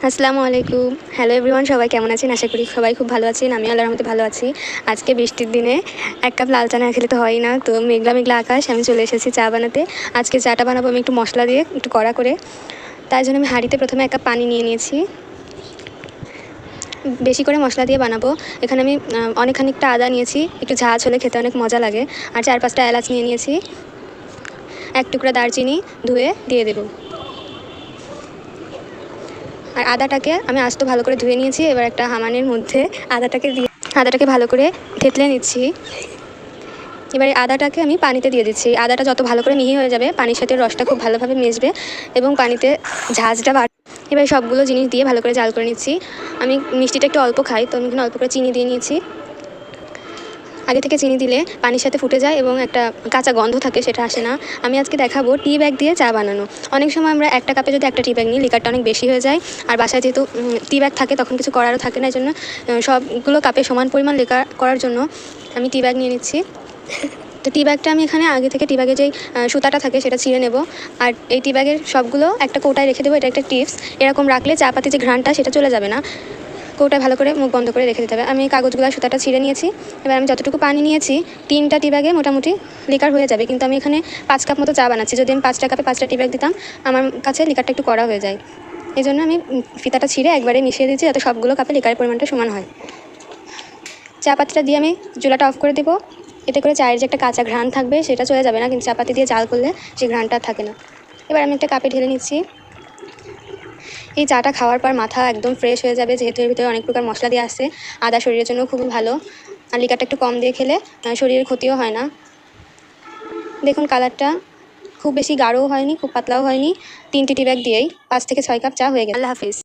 আসসালামু আলাইকুম। Hello everyone, সবাই কেমন আছেন? আশা করি সবাই খুব ভালো আছেন। আমি আল্লাহর রহমতে ভালো আছি। আজকে বৃষ্টির দিনে এক কাপ লাল চা না খেলে তো হয়ই না। তো মেঘলা মেঘলা আকাশ, আমি চলে এসেছি চা বানাতে। আজকে চাটা বানাবো আমি একটু মশলা দিয়ে, একটু কড়া করে। তাই জন্য আমি হাঁড়িতে প্রথমে এক কাপ পানি নিয়ে নিয়েছি। বেশি করে মশলা দিয়ে বানাবো। এখানে আমি অনেক খানিকটা আদা নিয়েছি, একটু ঝাঁঝ হলে খেতে অনেক মজা লাগে। আর 4-5টা এলাচ নিয়ে নিয়েছি, এক টুকরা দারচিনি ধুয়ে দিয়ে দেবো। আর আদাটাকে আমি আস্ত ভালো করে ধুয়ে নিয়েছি। এবার একটা হামানের মধ্যে আদাটাকে ভালো করে থেতলে নিচ্ছি। এবার এই আদাটাকে আমি পানিতে দিয়ে দিচ্ছি। আদাটা যত ভালো করে মিহি হয়ে যাবে, পানির সাথে রসটা খুব ভালোভাবে মিশবে এবং পানিতে ঝাঁঝটা এবার সবগুলো জিনিস দিয়ে ভালো করে জাল করে নিচ্ছি। আমি মিষ্টিটা একটু অল্প খাই, তো আমি এখানে অল্প করে চিনি দিয়ে নিয়েছি। আগে থেকে চিনি দিলে পানির সাথে ফুটে যায় এবং একটা কাঁচা গন্ধ থাকে, সেটা আসে না। আমি আজকে দেখাবো টি ব্যাগ দিয়ে চা বানানো। অনেক সময় আমরা একটা কাপে যদি একটা টি ব্যাগ নিই, লিকারটা অনেক বেশি হয়ে যায়। আর বাসায় যেহেতু টি ব্যাগ থাকে, তখন কিছু করারও থাকে না। এই জন্য সবগুলো কাপে সমান পরিমাণ লিকার করার জন্য আমি টি ব্যাগ নিয়ে নিচ্ছি। তো টি ব্যাগটা আমি এখানে আগে থেকে টি ব্যাগে যেই সুতাটা থাকে সেটা ছিঁড়ে নেব। আর এই টি ব্যাগের সবগুলো একটা কৌটায় রেখে দেবো। এটা একটা টিপস। এরকম রাখলে চা পাতি যে ঘ্রাণটা সেটা চলে যাবে না। কৌটায় ভালো করে মুখ বন্ধ করে রেখে দিতে হবে। আমি কাগজগুলো সুতাটা ছিঁড়ে নিয়েছি। এবার আমি যতটুকু পানি নিয়েছি, 3টা টি ব্যাগে মোটামুটি লিকার হয়ে যাবে। কিন্তু আমি এখানে 5 কাপ মতো চা বানাচ্ছি। যদি আমি 5টা কাপে 5টা টি ব্যাগ দিতাম, আমার কাছে লিকারটা একটু কড়া হয়ে যায়। এই জন্য আমি ফিতাটা ছিঁড়ে একবারে মিশিয়ে দিচ্ছি, যাতে সবগুলো কাপে লিকারের পরিমাণটা সমান হয়। চা পাতিটা দিয়ে আমি চুলাটা অফ করে দেবো। এতে করে চায়ের যে একটা কাঁচা ঘ্রাণ থাকবে সেটা চলে যাবে না, কিন্তু চা পাতি দিয়ে জাল করলে সেই ঘ্রাণটা থাকে না। এবার আমি একটা কাপে ঢেলে নিচ্ছি। এই চাটা খাওয়ার পর মাথা একদম ফ্রেশ হয়ে যাবে, যেহেতু এর ভিতরে অনেক প্রকার মশলা দিয়ে আসছে। আদা শরীরের জন্য খুবই ভালো। আর লিকারটা একটু কম দিয়ে খেলে শরীরের ক্ষতিও হয় না। দেখুন কালারটা খুব বেশি গাঢ়ও হয়নি, খুব পাতলাও হয়নি। 3টি টি ব্যাগ দিয়েই 5 থেকে 6 কাপ চা হয়ে গেল। আল্লাহ হাফিজ।